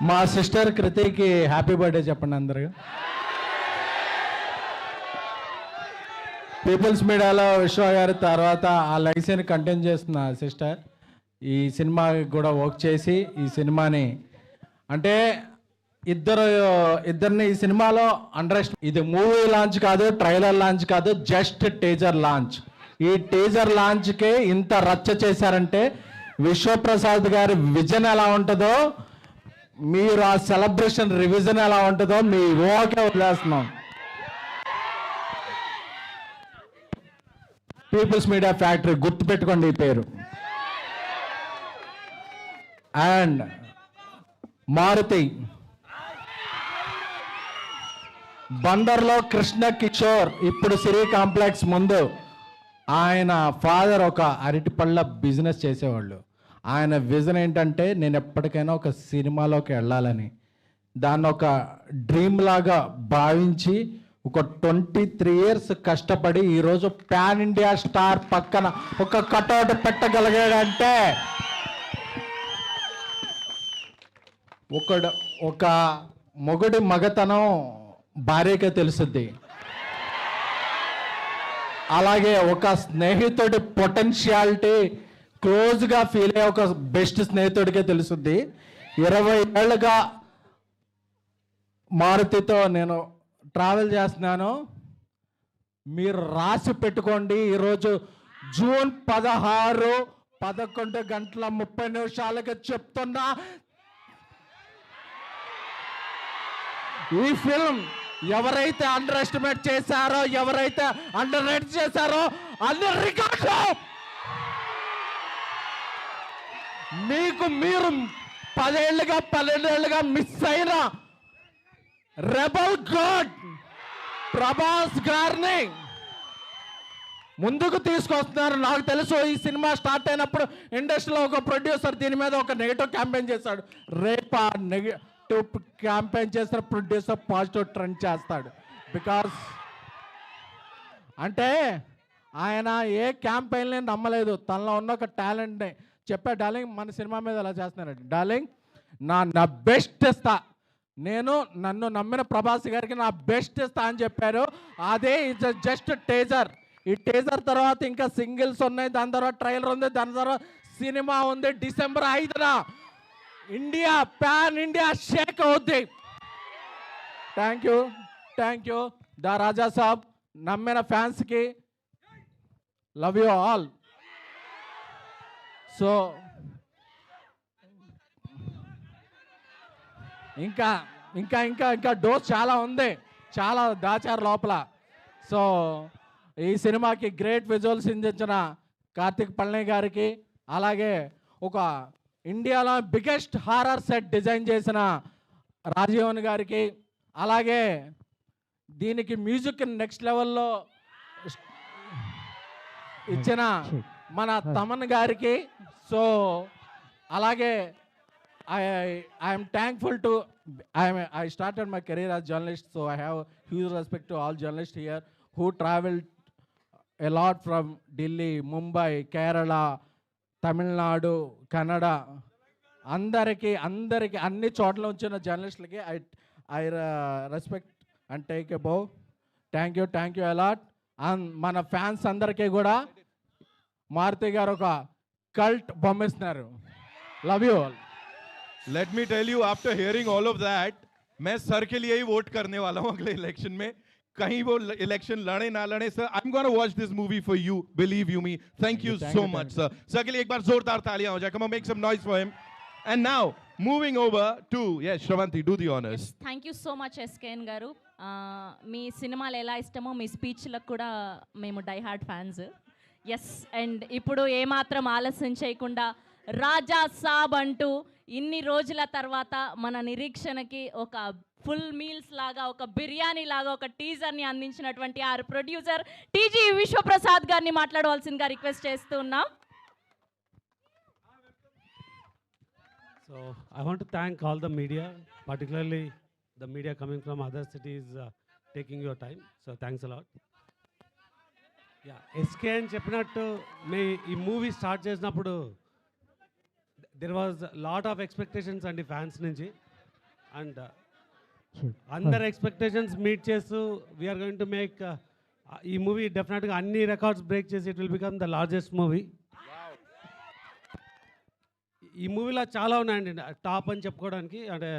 మా sister కృతికి happy birthday చెప్పండి అందరూ. పీపుల్స్ మీడియాలో విశ్వ గారి తర్వాత ఆ లైసెన్స్ కంటిన్యూ చేస్తున్న సిస్టర్ ఈ సినిమాకి కూడా వర్క్ చేసి ఈ సినిమాని అంటే ఇద్దరిని ఈ సినిమాలో ఇది మూవీ లాంచ్ కాదు, ట్రైలర్ లాంచ్ కాదు, జస్ట్ టీజర్ లాంచ్. ఈ టీజర్ లాంచ్కే ఇంత రచ్చ చేశారంటే విశ్వప్రసాద్ గారి విజన్ ఎలా ఉంటుందో, మీరు ఆ సెలబ్రేషన్ రివిజన్ ఎలా ఉంటుందో మీ ఊహకే వదిలేస్తున్నాం. పీపుల్స్ మీడియా ఫ్యాక్టరీ గుర్తుపెట్టుకోండి ఈ పేరు. అండ్ మారుతి బందర్లో కృష్ణ కిషోర్ ఇప్పుడు సిరి కాంప్లెక్స్ ముందు ఆయన ఫాదర్ ఒక అరటిపళ్ళ బిజినెస్ చేసేవాళ్ళు. ఆయన విజన్ ఏంటంటే నేను ఎప్పటికైనా ఒక సినిమాలోకి వెళ్ళాలని, దాన్ని ఒక డ్రీమ్ లాగా భావించి ఒక 23 years కష్టపడి ఈరోజు పాన్ ఇండియా స్టార్ పక్కన ఒక కటౌట్ పెట్టగలిగాడంటే ఒక మొగుడి మగతనం భార్యకే తెలుసుద్ది. అలాగే ఒక స్నేహితుడి పొటెన్షియాలిటీ క్లోజ్గా ఫీల్ అయ్యే ఒక బెస్ట్ స్నేహితుడికే తెలుసుద్ది. 20 ఏళ్ళుగా మారుతితో నేను ట్రావెల్ చేస్తున్నాను. మీరు రాసి పెట్టుకోండి, ఈరోజు జూన్ 16 11:30 చెప్తున్నా, ఈ ఫిల్మ్ ఎవరైతే అండర్ ఎస్టిమేట్ చేశారో, ఎవరైతే అండర్ రేట్ చేశారో అన్ని రికార్డులు మీకు మీరు 12 ఏళ్ళుగా మిస్ అయిన రెబల్ గాడ్ ప్రభాస్ గారిని ముందుకు తీసుకొస్తున్నారు. నాకు తెలుసు ఈ సినిమా స్టార్ట్ అయినప్పుడు ఇండస్ట్రీలో ఒక ప్రొడ్యూసర్ దీని మీద ఒక నెగిటివ్ క్యాంపెయిన్ చేశాడు. రేపు ఆ నెగిటివ్ క్యాంపెయిన్ చేసిన ప్రొడ్యూసర్ పాజిటివ్ ట్రెండ్ చేస్తాడు. బికాస్ అంటే ఆయన ఏ క్యాంపెయిన్ని నమ్మలేదు, తనలో ఉన్న ఒక టాలెంట్ని చెప్పా. డార్లింగ్ మన సినిమా మీద ఎలా చేస్తున్నారండి, డార్లింగ్ నా బెస్ట్ ఇస్తా, నన్ను నమ్మిన ప్రభాస్ గారికి నా బెస్ట్ ఇస్తా అని చెప్పారు. అదే ఇట్స్ జస్ట్ టేజర్. ఈ టేజర్ తర్వాత ఇంకా సింగిల్స్ ఉన్నాయి, దాని తర్వాత ట్రైలర్ ఉంది, దాని తర్వాత సినిమా ఉంది. December 5న ఇండియా పాన్ ఇండియా షేక్ అవుద్ది. Thank you the Raja Saab. నమ్మిన ఫ్యాన్స్కి లవ్ యూ ఆల్. సో ఇంకా ఇంకా ఇంకా ఇంకా డోస్ చాలా ఉంది, చాలా దాచారు లోపల. సో ఈ సినిమాకి గ్రేట్ విజువల్స్ అందించిన కార్తిక్ పళని గారికి, అలాగే ఒక ఇండియాలో బిగ్గెస్ట్ హారర్ సెట్ డిజైన్ చేసిన రాజీవన్ గారికి, అలాగే దీనికి మ్యూజిక్ నెక్స్ట్ లెవెల్లో ఇచ్చిన మన తమన్ గారికి. సో అలాగే I am thankful to I started my career as journalist, so I have huge respect to all journalists here who traveled a lot from Delhi, Mumbai, Kerala, Tamil Nadu, Kannada. అందరికి అన్ని చోట్ల వచ్చిన జర్నలిస్టులకి I respect and take a bow. Thank you a lot. And మన fans అందరికీ కూడా మారుతి గారు ఒక కల్ట్ బొమ్మిస్తున్నారు. Love you all. Let me tell you, after hearing all of that, मैं सर के लिए ही वोट करने वाला हूँ अगले इलेक्शन में. कहीं वो इलेक्शन लड़े ना लड़े sir, I'm going to watch this movie for you, believe you me. Thank you so much sir. Sir के लिए एक बार जोरदार तालियां हो जाए. Come on, make some noise for him. And now moving over to yes, Shravanti, do the honors. Yes, thank you so much SKN గారు. మీ సినిమాలు ఎలా ఇష్టమో మీ స్పీచ్లకు కూడా మేము die hard fans. Yes, and ఇప్పుడు ఏమాత్రం ఆలస్యం చేయకుండా రాజా సాబ్ అంటూ ఇన్ని రోజుల తర్వాత మన నిరీక్షణకి ఒక ఫుల్ మీల్స్ లాగా, ఒక బిర్యానీ లాగా ఒక టీజర్ని అందించినటువంటి ఆ ప్రొడ్యూసర్ టీజీ విశ్వప్రసాద్ గారిని మాట్లాడవలసిందిగా రిక్వెస్ట్ చేస్తూ ఉన్నాం. So I want to thank all the media, particularly the media coming from other cities, taking your time. So thanks a lot. Yeah, SKN చెప్పినట్టు ఈ మూవీ స్టార్ట్ చేసినప్పుడు there was a lot of expectations అండి fans నుంచి. And అందరు expectations meet చేస్తూ we are going to make ఈ movie డెఫినెట్గా అన్ని రికార్డ్స్ బ్రేక్ చేసి it will become the largest movie. ఈ మూవీలో చాలా ఉన్నాయండి టాప్ అని చెప్పుకోవడానికి. అంటే